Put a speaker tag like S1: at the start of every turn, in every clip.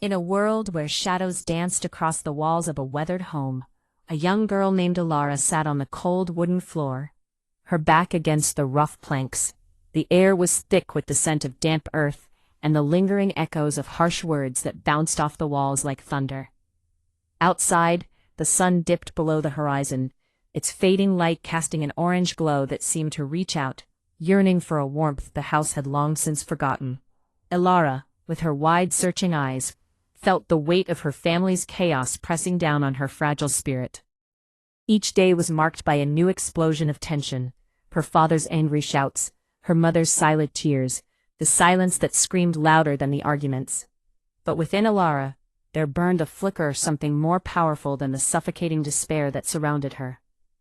S1: In a world where shadows danced across the walls of a weathered home, a young girl named Alara sat on the cold wooden floor, her back against the rough planks. The air was thick with the scent of damp earth and the lingering echoes of harsh words that bounced off the walls like thunder. Outside, the sun dipped below the horizon, its fading light casting an orange glow that seemed to reach out, yearning for a warmth the house had long since forgotten. Alara, with her wide searching eyes, felt the weight of her family's chaos pressing down on her fragile spirit. Each day was marked by a new explosion of tension, her father's angry shouts, her mother's silent tears, the silence that screamed louder than the arguments. But within Alara, there burned a flicker of something more powerful than the suffocating despair that surrounded her.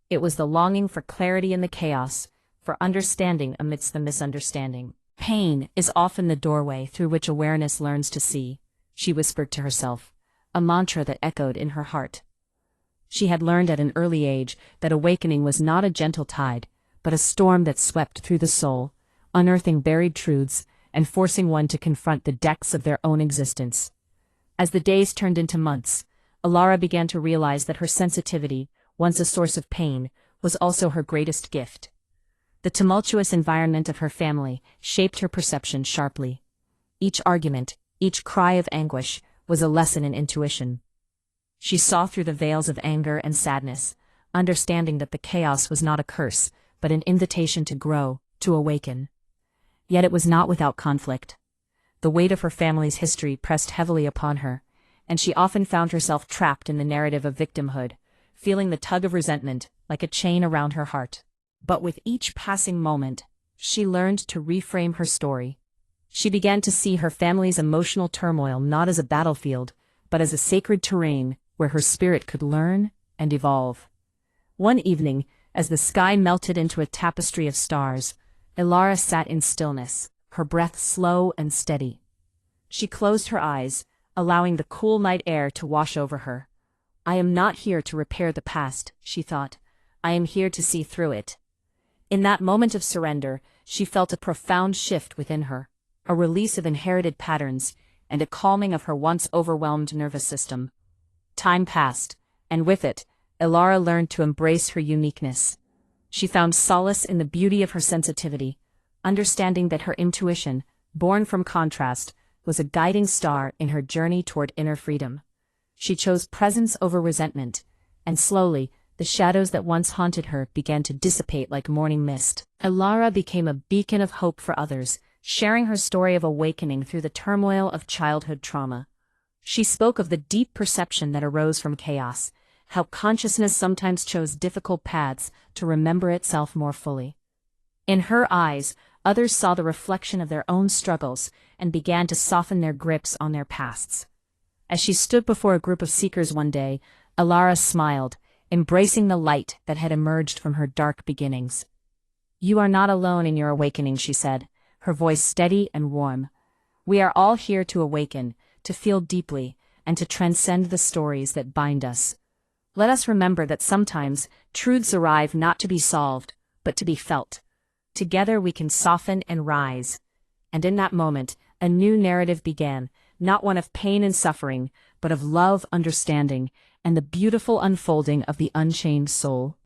S1: It was the longing for clarity in the chaos, for understanding amidst the misunderstanding. Pain is often the doorway through which awareness learns to see, she whispered to herself, a mantra that echoed in her heart. She had learned at an early age that awakening was not a gentle tide, but a storm that swept through the soul, unearthing buried truths and forcing one to confront the depths of their own existence. As the days turned into months, Alara began to realize that her sensitivity, once a source of pain, was also her greatest gift. The tumultuous environment of her family shaped her perception sharply. Each argument, each cry of anguish, was a lesson in intuition. She saw through the veils of anger and sadness, understanding that the chaos was not a curse, but an invitation to grow, to awaken. Yet it was not without conflict. The weight of her family's history pressed heavily upon her, and she often found herself trapped in the narrative of victimhood, feeling the tug of resentment like a chain around her heart. But with each passing moment, she learned to reframe her story. She began to see her family's emotional turmoil not as a battlefield, but as a sacred terrain where her spirit could learn and evolve. One evening, as the sky melted into a tapestry of stars, Alara sat in stillness, her breath slow and steady. She closed her eyes, allowing the cool night air to wash over her. "I am not here to repair the past," she thought. "I am here to see through it." In that moment of surrender, she felt a profound shift within her, a release of inherited patterns, and a calming of her once overwhelmed nervous system. Time passed, and with it, Alara learned to embrace her uniqueness. She found solace in the beauty of her sensitivity, understanding that her intuition, born from contrast, was a guiding star in her journey toward inner freedom. She chose presence over resentment, and slowly, the shadows that once haunted her began to dissipate like morning mist. Alara became a beacon of hope for others, sharing her story of awakening through the turmoil of childhood trauma. She spoke of the deep perception that arose from chaos, how consciousness sometimes chose difficult paths to remember itself more fully. In her eyes, others saw the reflection of their own struggles and began to soften their grips on their pasts. As she stood before a group of seekers one day, Alara smiled, embracing the light that had emerged from her dark beginnings. "You are not alone in your awakening," she said, her voice steady and warm. "We are all here to awaken, to feel deeply, and to transcend the stories that bind us. Let us remember that sometimes truths arrive not to be solved, but to be felt. Together we can soften and rise." And in that moment, a new narrative began, not one of pain and suffering, but of love, understanding, and the beautiful unfolding of the unchained soul.